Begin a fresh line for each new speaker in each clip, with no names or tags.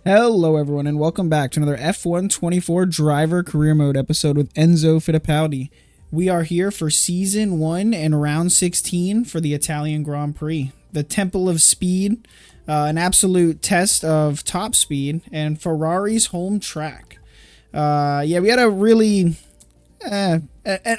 Hello everyone and welcome back to another F124 Driver Career Mode episode with ENZO FITTIPALDI. We are here for Season 1 and Round 16 for the Italian Grand Prix. The Temple of Speed, an absolute test of top speed, and Ferrari's home track. Yeah, we had a really an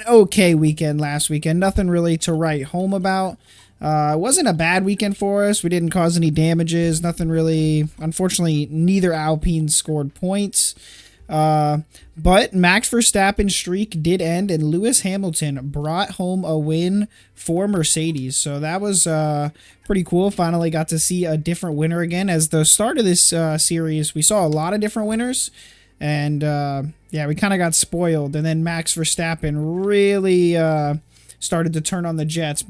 okay weekend last weekend. Nothing really to write home about. It wasn't a bad weekend for us. We didn't cause any damages. Nothing really. Unfortunately, neither Alpine scored points. But Max Verstappen's streak did end, and Lewis Hamilton brought home a win for Mercedes. So that was pretty cool. Finally got to see a different winner again. As the start of this series, we saw a lot of different winners. And yeah, we kind of got spoiled. And then Max Verstappen really started to turn on the jets.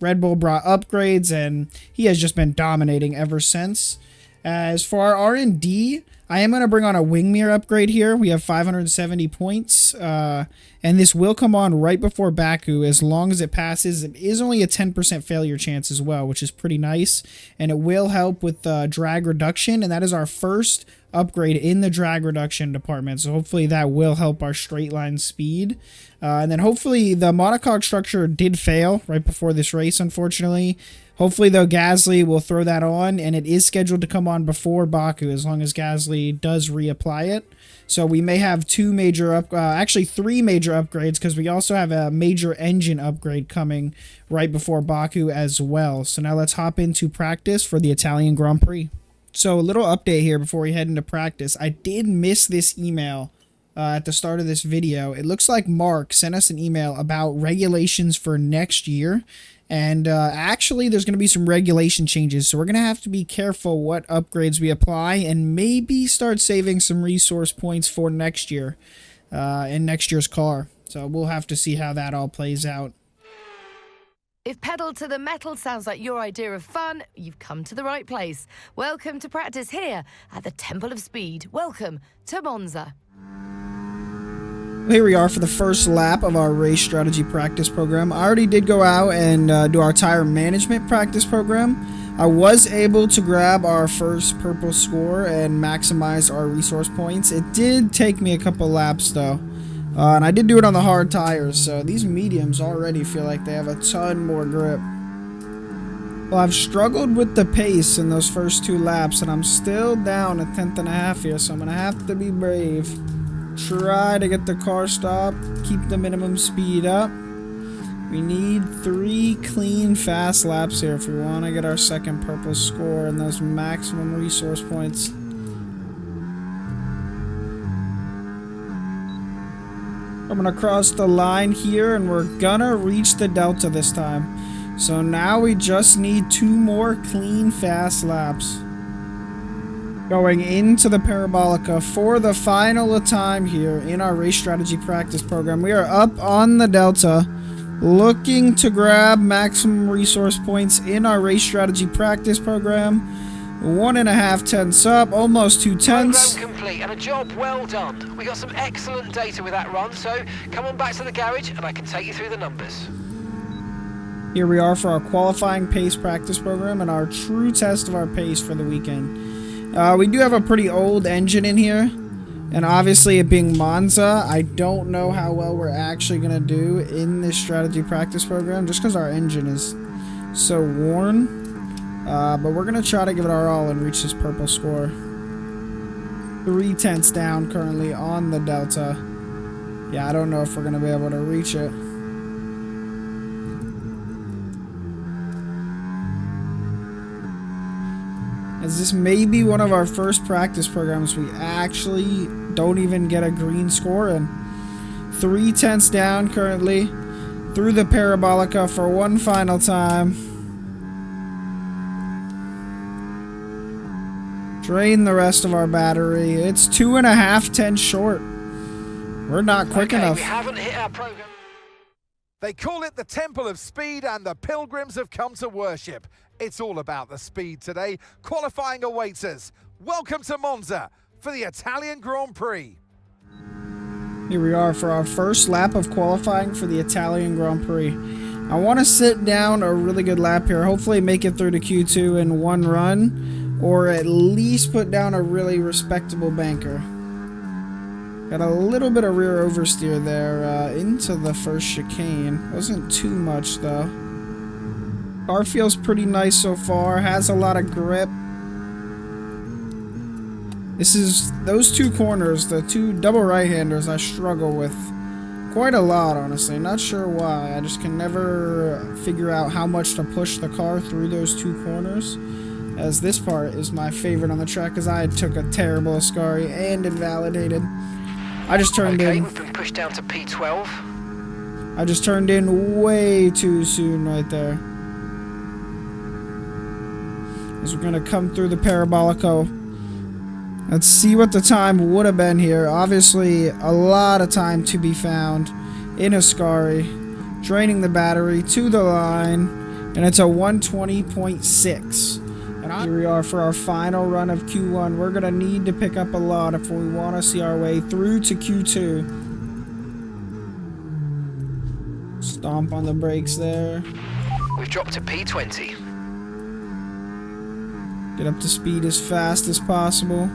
Red Bull brought upgrades, and he has just been dominating ever since. As for our R&D, I am going to bring on a wing mirror upgrade here. We have 570 points, and this will come on right before Baku as long as it passes. It is only a 10% failure chance as well, which is pretty nice, and it will help with drag reduction, and that is our first upgrade in the drag reduction department, so hopefully that will help our straight line speed. And then hopefully the monocoque structure did fail right before this race, unfortunately. Hopefully, though, Gasly will throw that on, and it is scheduled to come on before Baku as long as Gasly does reapply it. So we may have actually three major upgrades, because we also have a major engine upgrade coming right before Baku as well. So now let's hop into practice for the Italian Grand Prix. So a little update here before we head into practice. I did miss this email at the start of this video. It looks like Mark sent us an email about regulations for next year. And actually, there's going to be some regulation changes. So we're going to have to be careful what upgrades we apply and maybe start saving some resource points for next year in next year's car. So we'll have to see how that all plays out.
If pedal to the metal sounds like your idea of fun, you've come to the right place. Welcome to practice here at the Temple of Speed. Welcome to Monza.
Here we are for the first lap of our race strategy practice program. I already did go out and do our tire management practice program. I was able to grab our first purple score and maximize our resource points. It did take me a couple laps though. And I did do it on the hard tires, so these mediums already feel like they have a ton more grip. Well, I've struggled with the pace in those first two laps, and I'm still down a tenth and a half here, so I'm going to have to be brave. Try to get the car stopped, keep the minimum speed up. We need 3 clean, fast laps here if we want to get our second purple score and those maximum resource points. I'm going to cross the line here, and we're going to reach the delta this time. So now we just need 2 more clean, fast laps. Going into the Parabolica for the final time here in our race strategy practice program. We are up on the delta, looking to grab maximum resource points in our race strategy practice program. 1.5 tenths up, almost 2 tenths.
Program complete and a job well done. We got some excellent data with that run, so come on back to the garage and I can take you through the numbers.
Here we are for our qualifying pace practice program and our true test of our pace for the weekend. We do have a pretty old engine in here, and obviously it being Monza, I don't know how well we're actually going to do in this strategy practice program just because our engine is so worn. But we're going to try to give it our all and reach this purple score. 3 tenths down currently on the delta. Yeah, I don't know if we're going to be able to reach it. As this may be one of our first practice programs we actually don't even get a green score in. 3 tenths down currently through the Parabolica for one final time. Drain the rest of our battery. It's 2.5 tenths short. We're not quick enough.
We haven't hit our program.
They call it the Temple of Speed, and the pilgrims have come to worship. It's all about the speed today. Qualifying awaits us. Welcome to Monza for the Italian Grand Prix.
Here we are for our first lap of qualifying for the Italian Grand Prix. I want to sit down a really good lap here. Hopefully make it through to Q2 in one run. or at least put down a really respectable banker. Got a little bit of rear oversteer there into the first chicane. Wasn't too much though. Car feels pretty nice so far. Has a lot of grip. This is those two corners, the two double right-handers I struggle with quite a lot, honestly. Not sure why. I just can never figure out how much to push the car through those two corners. As this part is my favorite on the track because I took a terrible Ascari and invalidated. I just turned in.
We've been pushed down to P12.
I just turned in way too soon right there. As we're going to come through the Parabolico. Let's see what the time would have been here. Obviously, a lot of time to be found in Ascari. Draining the battery to the line. And it's a 120.6. And here we are for our final run of Q1. We're going to need to pick up a lot if we want to see our way through to Q2. Stomp on the brakes there.
We've dropped to P20.
Get up to speed as fast as possible.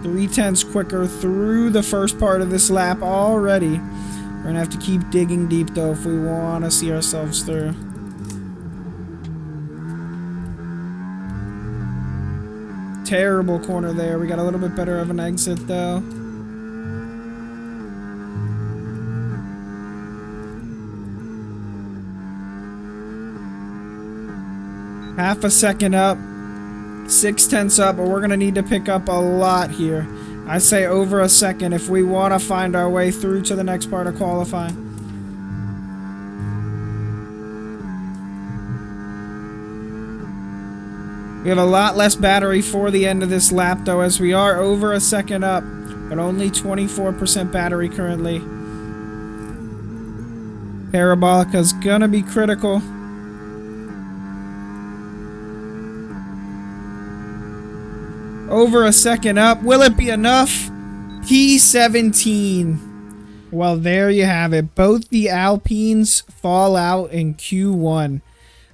3/10 quicker through the first part of this lap already. We're going to have to keep digging deep though if we want to see ourselves through. Terrible corner there. We got a little bit better of an exit though. Half a second up. 6/10 up, but we're going to need to pick up a lot here. I say over a second if we want to find our way through to the next part of qualifying. We have a lot less battery for the end of this lap though, as we are over a second up, but only 24% battery currently. Parabolica's gonna be critical. Over a second up. Will it be enough? P17. Well, there you have it. Both the Alpines fall out in Q1.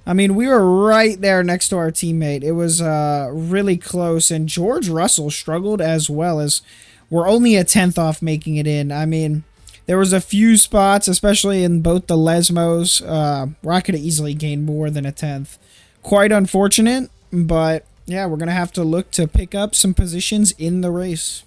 I mean, we were right there next to our teammate. It was really close, and George Russell struggled as well, as we're only a 10th off making it in. I mean, there was a few spots, especially in both the Lesmos, where I could have easily gained more than a 10th. Quite unfortunate, but yeah, we're going to have to look to pick up some positions in the race.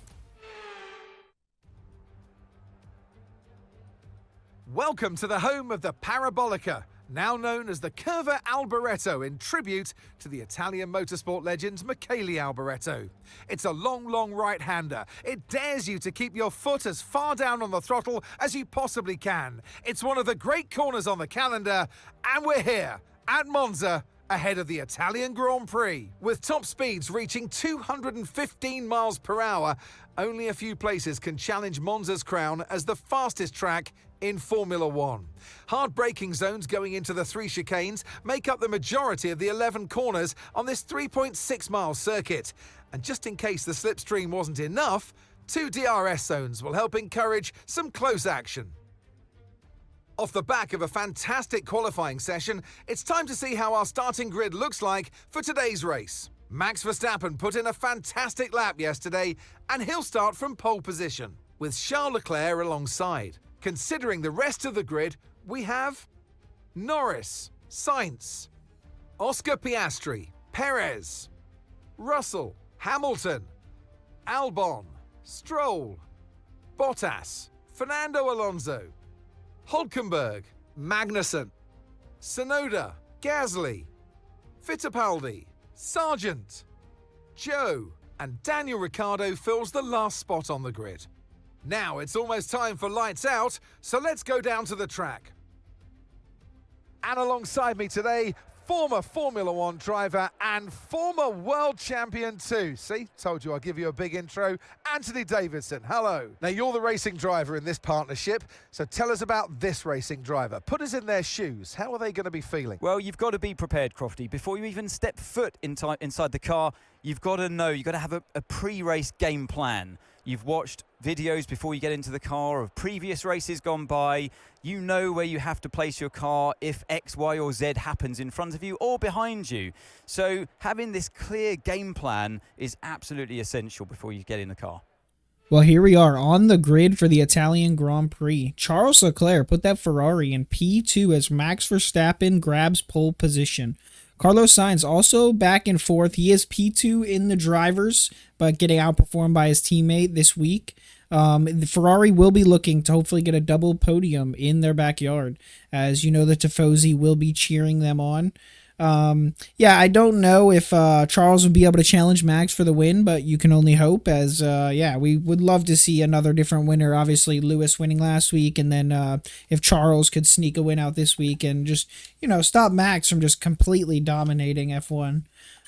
Welcome to the home of the Parabolica, now known as the Curva Alboreto in tribute to the Italian motorsport legend Michele Alboreto. It's a long right-hander. It dares you to keep your foot as far down on the throttle as you possibly can. It's one of the great corners on the calendar, and we're here at Monza, ahead of the Italian Grand Prix. With top speeds reaching 215 miles per hour, only a few places can challenge Monza's crown as the fastest track in Formula One. Hard braking zones going into the 3 chicanes make up the majority of the 11 corners on this 3.6-mile circuit. And just in case the slipstream wasn't enough, 2 DRS zones will help encourage some close action. Off the back of a fantastic qualifying session, it's time to see how our starting grid looks like for today's race. Max Verstappen put in a fantastic lap yesterday, and he'll start from pole position, with Charles Leclerc alongside. Considering the rest of the grid, we have Norris, Sainz, Oscar Piastri, Perez, Russell, Hamilton, Albon, Stroll, Bottas, Fernando Alonso, Hülkenberg, Magnussen, Tsunoda, Gasly, Fittipaldi, Sargent, Joe, and Daniel Ricciardo fills the last spot on the grid. Now it's almost time for lights out, so let's go down to the track. And alongside me today, former Formula One driver and former world champion too. See, told you I'd give you a big intro. Anthony Davidson, hello. Now you're the racing driver in this partnership, so tell us about this racing driver. Put us in their shoes. How are they going to be feeling?
Well, you've got to be prepared, Crofty. Before you even step foot inside the car, you've got to know, you've got to have a pre-race game plan. You've watched videos before you get into the car of previous races gone by. You know where you have to place your car if X, Y, or Z happens in front of you or behind you. So having this clear game plan is absolutely essential before you get in the car.
Well, here we are on the grid for the Italian Grand Prix. Charles Leclerc put that Ferrari in P2 as Max Verstappen grabs pole position. Carlos Sainz also back and forth. He is P2 in the drivers, but getting outperformed by his teammate this week. The Ferrari will be looking to hopefully get a double podium in their backyard. As you know, the Tifosi will be cheering them on. Yeah, I don't know if Charles would be able to challenge Max for the win, but you can only hope as, yeah, we would love to see another different winner. Obviously, Lewis winning last week, and then if Charles could sneak a win out this week and just, you know, stop Max from just completely dominating F1.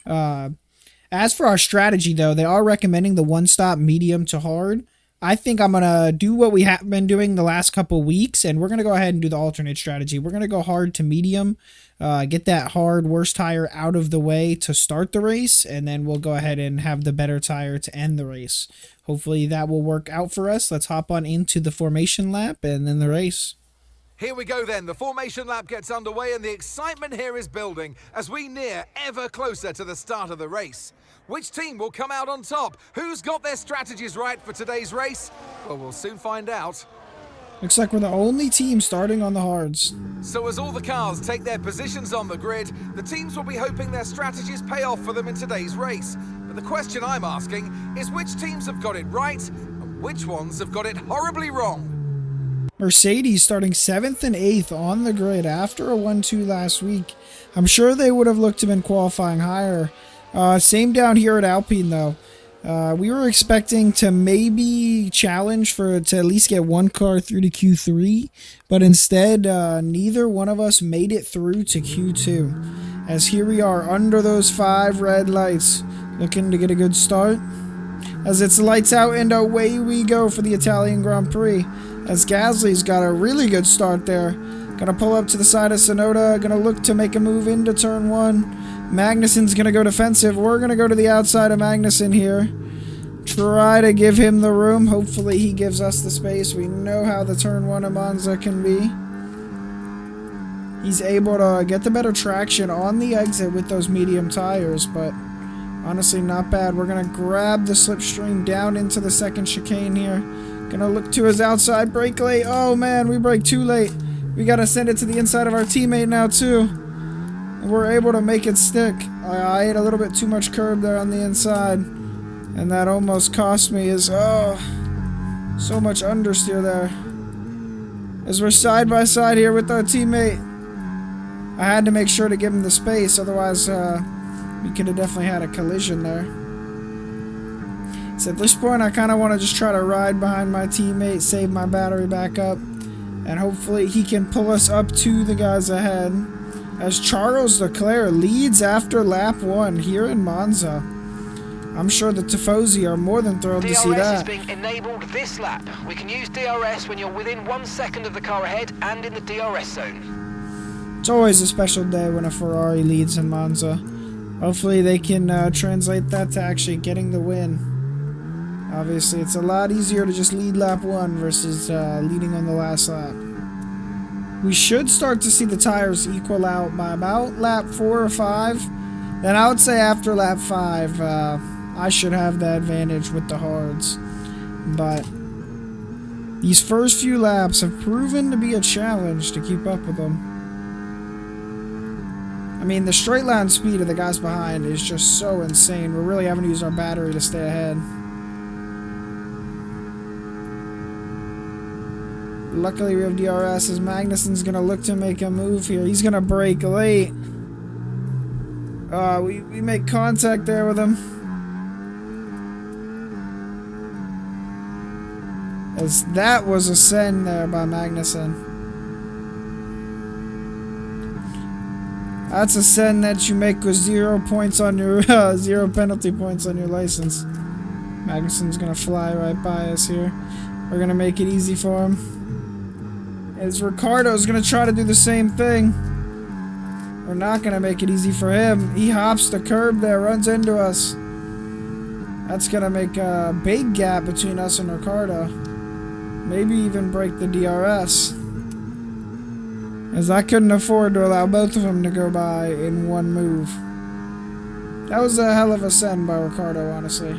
As for our strategy, though, they are recommending the one-stop medium to hard. I think I'm going to do what we have been doing the last couple weeks, and we're going to go ahead and do the alternate strategy. We're going to go hard to medium, get that hard worst tire out of the way to start the race, and then we'll go ahead and have the better tire to end the race. Hopefully that will work out for us. Let's hop on into the formation lap and then the race.
Here we go then, the formation lap gets underway and the excitement here is building as we near ever closer to the start of the race. Which team will come out on top? Who's got their strategies right for today's race? Well, we'll soon find out.
Looks like we're the only team starting on the hards.
So as all the cars take their positions on the grid, the teams will be hoping their strategies pay off for them in today's race. But the question I'm asking is which teams have got it right and which ones have got it horribly wrong?
Mercedes starting 7th and 8th on the grid after a 1-2 last week. I'm sure they would have looked to been qualifying higher. Same down here at Alpine though. We were expecting to maybe challenge to at least get one car through to Q3, but instead neither one of us made it through to Q2. As here we are under those 5 red lights, looking to get a good start. As it's lights out and away we go for the Italian Grand Prix. As Gasly's got a really good start there. Gonna pull up to the side of Tsunoda, gonna look to make a move into turn 1. Magnussen's going to go defensive. We're going to go to the outside of Magnussen here. Try to give him the room. Hopefully he gives us the space. We know how the turn 1 of Monza can be. He's able to get the better traction on the exit with those medium tires, but honestly not bad. We're going to grab the slipstream down into the second chicane here. Going to look to his outside, brake late. Oh man, we brake too late. We got to send it to the inside of our teammate now too. And we're able to make it stick. I ate a little bit too much curb there on the inside. And that almost cost me so much understeer there. As we're side by side here with our teammate. I had to make sure to give him the space. Otherwise, we could have definitely had a collision there. So at this point, I kind of want to just try to ride behind my teammate, save my battery back up. And hopefully he can pull us up to the guys ahead. As Charles Leclerc leads after lap 1 here in Monza. I'm sure the Tifosi are more than thrilled to see that.
DRS is being enabled this lap. We can use DRS when you're within 1 second of the car ahead and in the DRS zone.
It's always a special day when a Ferrari leads in Monza. Hopefully they can translate that to actually getting the win. Obviously it's a lot easier to just lead lap 1 versus leading on the last lap. We should start to see the tires equal out by about lap 4 or 5. Then I would say after lap 5, I should have the advantage with the hards. But these first few laps have proven to be a challenge to keep up with them. I mean, the straight line speed of the guys behind is just so insane. We're really having to use our battery to stay ahead. Luckily, we have DRS as Magnussen's going to look to make a move here. He's going to brake late. We make contact there with him. As that was a send there by Magnussen. That's a send that you make with 0 points on your 0 penalty points on your license. Magnussen's going to fly right by us here. We're going to make it easy for him. As Ricardo's going to try to do the same thing. We're not going to make it easy for him. He hops the curb there, runs into us. That's gonna make a big gap between us and Ricardo. Maybe even break the DRS. As I couldn't afford to allow both of them to go by in one move. That was a hell of a send by Ricardo, honestly.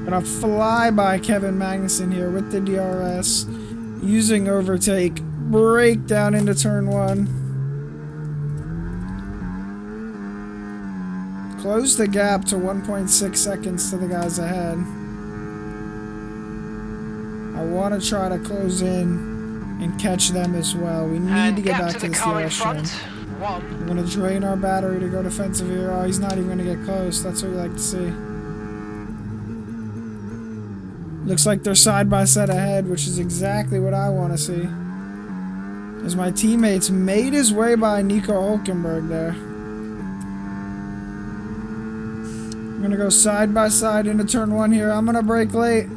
Gonna fly by Kevin Magnussen here with the DRS. Using overtake. Break down into turn 1. Close the gap to 1.6 seconds to the guys ahead. I want to try to close in and catch them as well. We need to get back to this direction. We're going to drain our battery to go defensive here. Oh, he's not even going to get close. That's what we like to see. Looks like they're side by side ahead, which is exactly what I want to see. As my teammates made his way by Nico Hülkenberg there. I'm going to go side by side into turn 1 here. I'm going to brake late.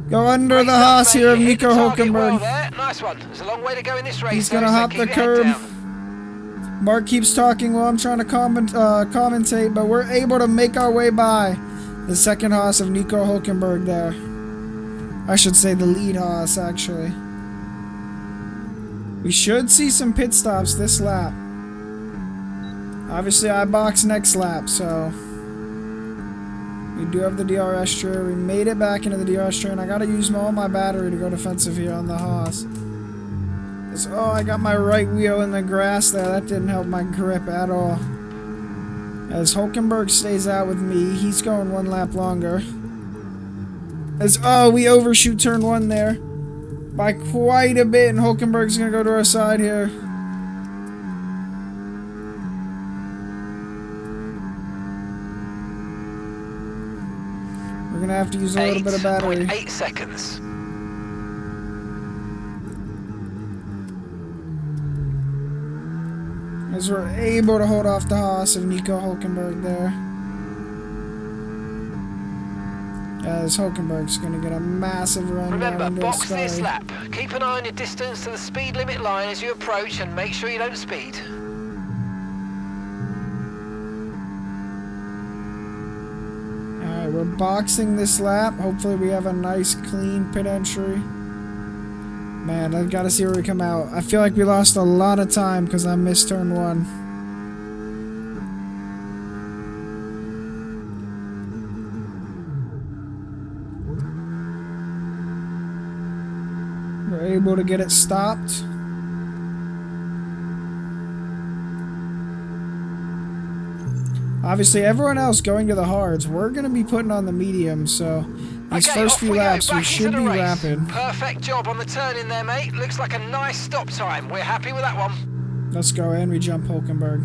Go under the Haas here of Nico Hülkenberg.
Nice one. There's a long way to go in this race.
He's going to hop the curb. Mark keeps talking while I'm trying to commentate, but we're able to make our way by the second Haas of Nico Hülkenberg there. I should say the lead Haas, actually. We should see some pit stops this lap. Obviously, I box next lap, so... We do have the DRS tree. We made it back into the DRS tree, and I gotta use all my battery to go defensive here on the Haas. Oh, I got my right wheel in the grass there. That didn't help my grip at all. As Hülkenberg stays out with me, he's going 1 lap longer. We overshoot turn 1 there by quite a bit, and Hülkenberg's gonna go to our side here. We're gonna have to use a little bit of battery.
8 seconds.
As we're able to hold off the Haas of Nico Hülkenberg there. As Hülkenberg's going to get a massive run down
Remember,
into
box
the
this
sky.
lap. Keep an eye on your distance to the speed limit line as you approach and make sure you don't speed.
Alright, we're boxing this lap. Hopefully we have a nice clean pit entry. Man, I've got to see where we come out. I feel like we lost a lot of time because I missed turn 1. We're able to get it stopped. Obviously, everyone else going to the hards. We're going to be putting on the mediums, so these first few laps we should be rapid.
Perfect job on the turn in there, mate. Looks like a nice stop time. We're happy with that one.
Let's go, and we jump Hülkenberg.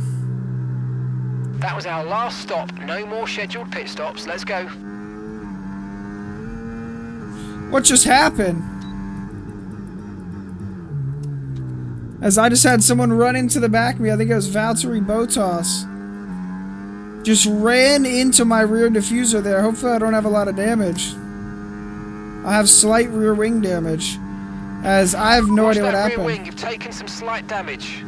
That was our last stop. No more scheduled pit stops. Let's go.
What just happened? As I just had someone run into the back of me. I think it was Valtteri Bottas. Just ran into my rear diffuser there. Hopefully I don't have a lot of damage. I have slight rear wing damage. As I have no idea what happened.
Rear wing, you've taken some slight damage.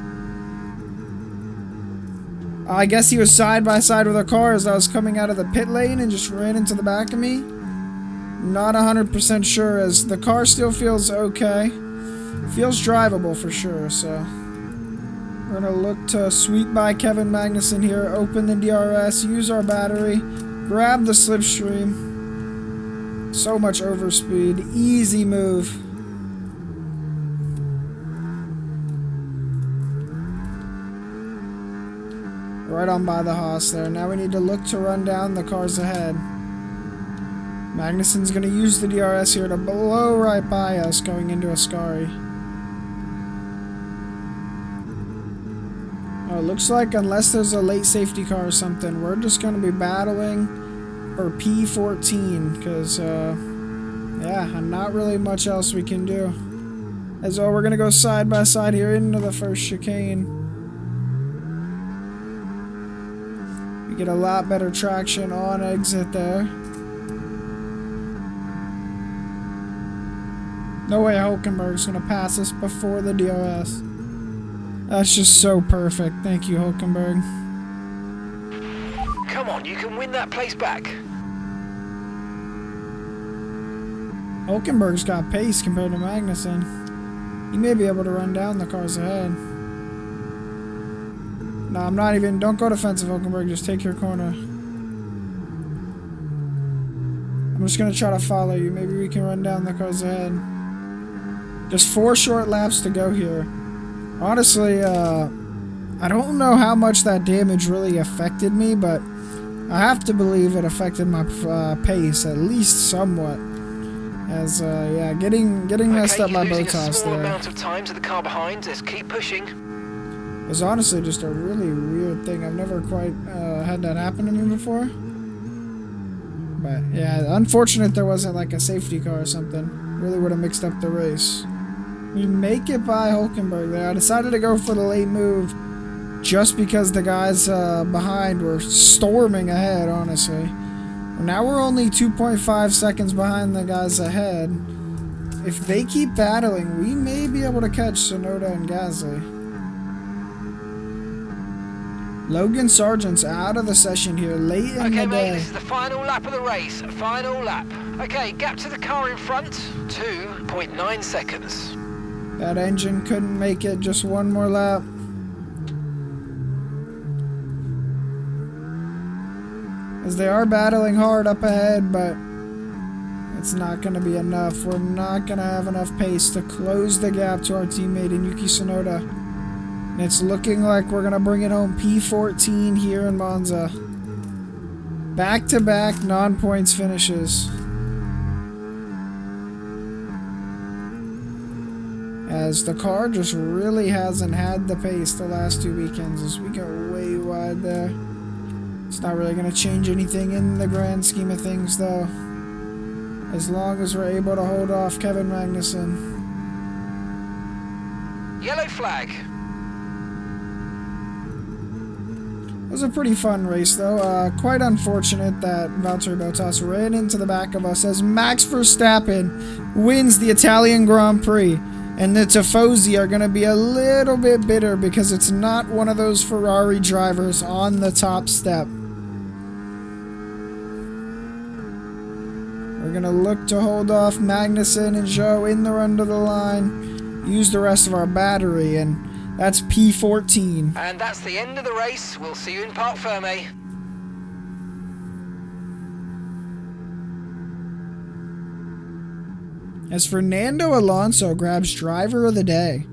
I guess he was side by side with a car as I was coming out of the pit lane and just ran into the back of me. Not 100% sure, as the car still feels okay. Feels drivable for sure, so... We're going to look to sweep by Kevin Magnussen here, open the DRS, use our battery, grab the slipstream. So much overspeed. Easy move. Right on by the Haas there. Now we need to look to run down the cars ahead. Magnussen's going to use the DRS here to blow right by us going into Ascari. Oh, it looks like unless there's a late safety car or something, we're just going to be battling for P14 because, yeah, not really much else we can do. As well, we're going to go side by side here into the first chicane. We get a lot better traction on exit there. No way Hülkenberg's going to pass us before the DRS. That's just so perfect. Thank you, Hülkenberg.
Come on, you can win that place back.
Hulkenberg's got pace compared to Magnussen. He may be able to run down the cars ahead. No, I'm not even... Don't go defensive, Hulkenberg. Just take your corner. I'm just going to try to follow you. Maybe we can run down the cars ahead. Just 4 short laps to go here. Honestly, I don't know how much that damage really affected me, but I have to believe it affected my pace, at least somewhat. As, yeah, getting messed up by Bottas there.
A small amount of time to the car behind. Let's keep pushing.
It was honestly just a really weird thing. I've never quite had that happen to me before. But, yeah, unfortunate there wasn't like a safety car or something. Really would have mixed up the race. We make it by Hulkenberg there. I decided to go for the late move just because the guys behind were storming ahead, honestly. Now we're only 2.5 seconds behind the guys ahead. If they keep battling, we may be able to catch Tsunoda and Gasly. Logan Sargent's out of the session here late in the day.
Okay, mate, this is the final lap of the race. Final lap. Okay, gap to the car in front, 2.9 seconds.
That engine couldn't make it, just one more lap. As they are battling hard up ahead, but it's not going to be enough. We're not going to have enough pace to close the gap to our teammate in Yuki Tsunoda. And it's looking like we're going to bring it home P14 here in Monza. Back-to-back non-points finishes. As the car just really hasn't had the pace the last 2 weekends as we go way wide there. It's not really going to change anything in the grand scheme of things, though. As long as we're able to hold off Kevin Magnussen.
Yellow flag.
It was a pretty fun race, though. Quite unfortunate that Valtteri Bottas ran into the back of us as Max Verstappen wins the Italian Grand Prix. And the Tifosi are going to be a little bit bitter because it's not one of those Ferrari drivers on the top step. We're going to look to hold off Magnussen and Zhou in the run to the line. Use the rest of our battery, and that's P14.
And that's the end of the race. We'll see you in Parc Ferme.
As Fernando Alonso grabs driver of the day.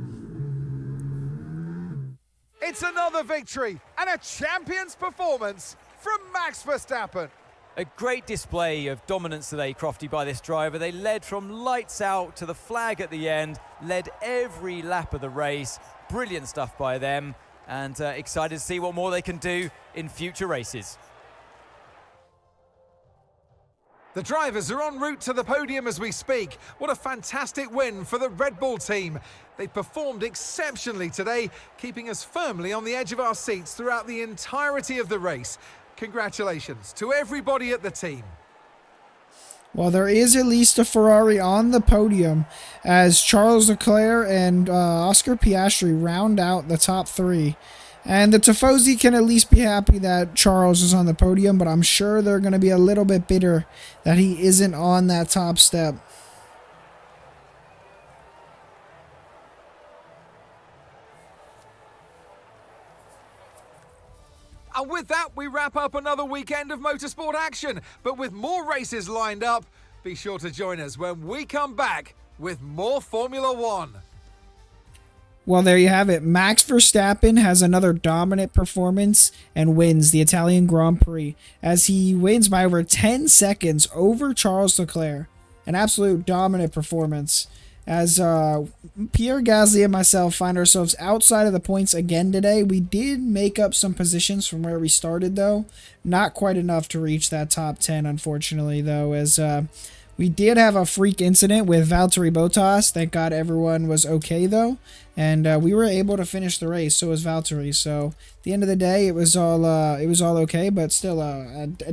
It's another victory and a champion's performance from Max Verstappen.
A great display of dominance today, Crofty, by this driver. They led from lights out to the flag at the end, led every lap of the race. Brilliant stuff by them, and excited to see what more they can do in future races.
The drivers are en route to the podium as we speak. What a fantastic win for the Red Bull team. They performed exceptionally today, keeping us firmly on the edge of our seats throughout the entirety of the race. Congratulations to everybody at the team.
Well, there is at least a Ferrari on the podium as Charles Leclerc and Oscar Piastri round out the top 3. And the Tifosi can at least be happy that Charles is on the podium, but I'm sure they're going to be a little bit bitter that he isn't on that top step.
And with that, we wrap up another weekend of motorsport action. But with more races lined up, be sure to join us when we come back with more Formula One.
Well, there you have it. Max Verstappen has another dominant performance and wins the Italian Grand Prix as he wins by over 10 seconds over Charles Leclerc. An absolute dominant performance as Pierre Gasly and myself find ourselves outside of the points again today. We did make up some positions from where we started, though. Not quite enough to reach that top 10, unfortunately, though, as we did have a freak incident with Valtteri Bottas. Thank God everyone was okay, though. And we were able to finish the race, so was Valtteri. So at the end of the day, it was all okay, but still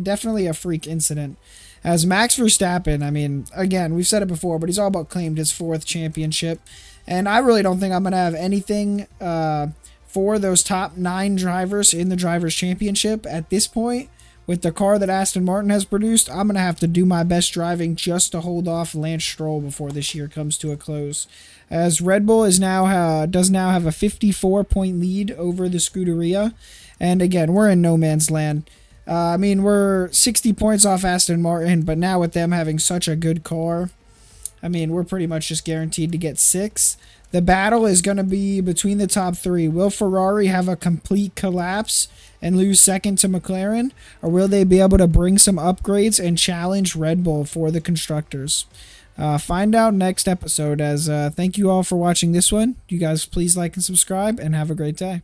definitely a freak incident. As Max Verstappen, I mean, again, we've said it before, but he's all but claimed his 4th championship. And I really don't think I'm going to have anything for those top 9 drivers in the Drivers' Championship at this point with the car that Aston Martin has produced, I'm going to have to do my best driving just to hold off Lance Stroll before this year comes to a close. As Red Bull does now have a 54-point lead over the Scuderia. And again, we're in no man's land. I mean, we're 60 points off Aston Martin, but now with them having such a good car, I mean, we're pretty much just guaranteed to get 6. The battle is going to be between the top 3. Will Ferrari have a complete collapse and lose second to McLaren? Or will they be able to bring some upgrades and challenge Red Bull for the constructors? Find out next episode. As thank you all for watching this one. You guys please like and subscribe and have a great day.